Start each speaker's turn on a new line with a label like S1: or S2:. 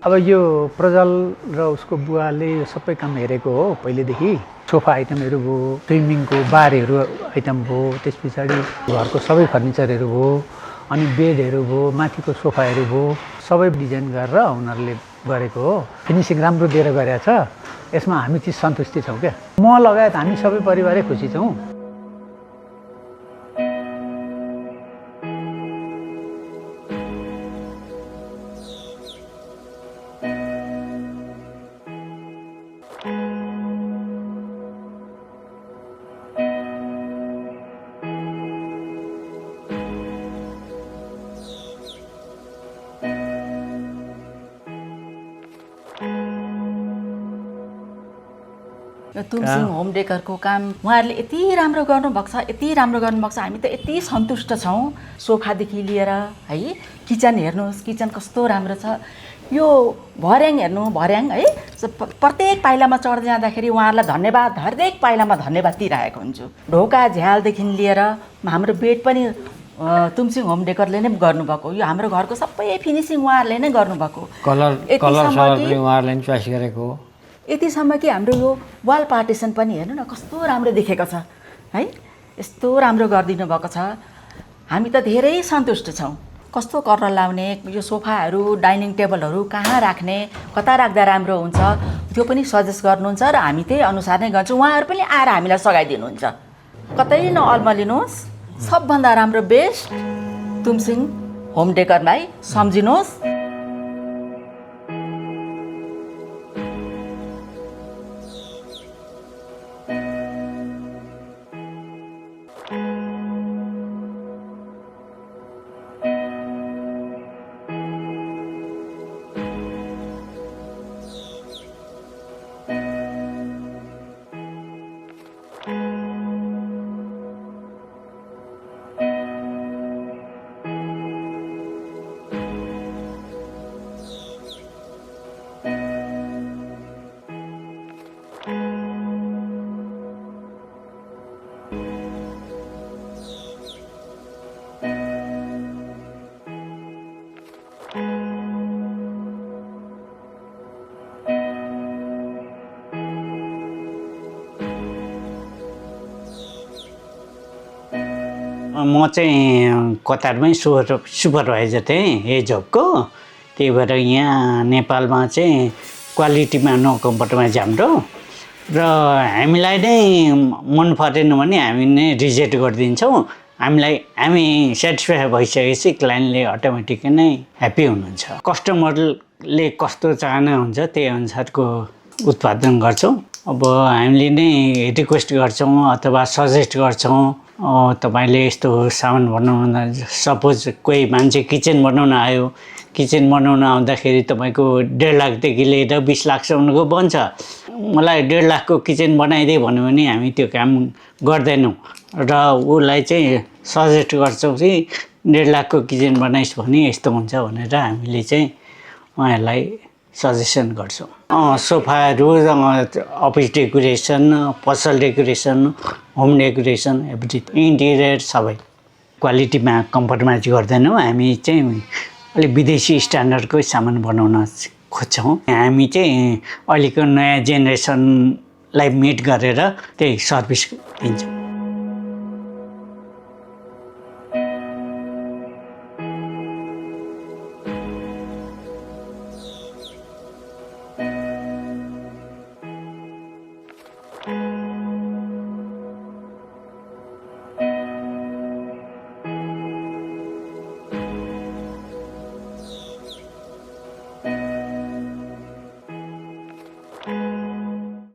S1: अब यो प्रजल र उसको बुवाले यो सबै काम हेरेको हो पहिलेदेखि। सोफा आइटमहरू भयो, स्विमिङको बारहरू आइटम भयो, त्यस पछाडि घरको सबै फर्निचरहरू भयो, अनि बेडहरू भयो, माथिको सोफाहरू भयो, सबै डिजाइन गरेर उनीहरूले गरेको हो। फिनिसिङ राम्रो दिएर गरेको छ। यसमा हामी चाहिँ सन्तुष्टि छौँ क्या। म लगायत हामी सबै परिवारै खुसी छौँ।
S2: यो तुमसिङ होम डेकरको काम उहाँहरूले यति राम्रो गर्नुभएको छ, यति राम्रो गर्नुभएको छ। हामी त यति सन्तुष्ट छौँ। सोफादेखि लिएर है, किचन हेर्नुहोस्, किचन कस्तो राम्रो छ। यो भर्याङ हेर्नु, भर्याङ है, प्रत्येक पाइलामा चढ्दै जाँदाखेरि उहाँहरूलाई धन्यवाद, हरेक पाइलामा धन्यवाद दिइरहेको हुन्छु। ढोका झ्यालदेखि लिएर हाम्रो बेड पनि तुमसिङ होम डेकरले नै गर्नुभएको। यो हाम्रो घरको सबै फिनिसिङ उहाँहरूले नै गर्नुभएको।
S3: कलर पनि उहाँहरूले नै चोइस गरेको हो।
S2: यतिसम्म कि हाम्रो यो वाल पार्टिसन पनि हेर्नु न कस्तो राम्रो देखेको छ है। यस्तो राम्रो गरिदिनु भएको छ। हामी त धेरै सन्तुष्ट छौँ। कस्तो कर्नर लाउने, यो सोफाहरू, डाइनिङ टेबलहरू कहाँ राख्ने, कता राख्दा राम्रो हुन्छ, त्यो पनि सजेस्ट गर्नुहुन्छ र हामी त्यही अनुसार नै गर्छौँ। उहाँहरू पनि आएर हामीलाई सघाइदिनुहुन्छ। कतै नअल्मलिनुहोस्, सबभन्दा राम्रो बेस्ट तुमसिङ होम डेकरलाई सम्झिनुहोस्।
S4: म चाहिँ कतारमै सुपरभाइजर थिएँ एजबको। त्यही भएर यहाँ नेपालमा चाहिँ क्वालिटीमा नो कम्प्रोमाइज हाम्रो। र हामीलाई नै मन परेन भने हामी नै रिजेक्ट गरिदिन्छौँ। हामी सेटिस्फाई भइसकेपछि क्लाइन्टले अटोमेटिक नै ह्याप्पी हुनुहुन्छ। कस्टमरले कस्तो चाहना हुन्छ त्यही अनुसारको उत्पादन गर्छौँ। अब हामीले नै रिक्वेस्ट गर्छौँ अथवा सजेस्ट गर्छौँ, तपाईँले यस्तो सामान बनाउन, सपोज कोही मान्छे किचन बनाउन आयो, किचन बनाउन आउँदाखेरि तपाईँको 1.5 लाखदेखि लिएर 20 लाखसम्मको बन्छ। मलाई 1.5 लाखको किचन बनाइदिए भन्यो भने हामी त्यो काम गर्दैनौँ र उसलाई चाहिँ सजेस्ट गर्छौँ कि 1.5 लाखको किचन बनाइस् भने यस्तो हुन्छ भनेर हामीले चाहिँ उहाँहरूलाई सजेसन गर्छौँ। सोफाहरू, अफिस डेकोरेसन, पसल decoration, home decoration, everything, interior सबै क्वालिटीमा कम्प्रोमाइज गर्दैनौँ। हामी चाहिँ अलिक विदेशी स्ट्यान्डर्डकै सामान बनाउन खोज्छौँ। हामी चाहिँ अहिलेको नयाँ जेनेरेसनलाई मिट गरेर त्यही सर्भिस दिन्छौँ।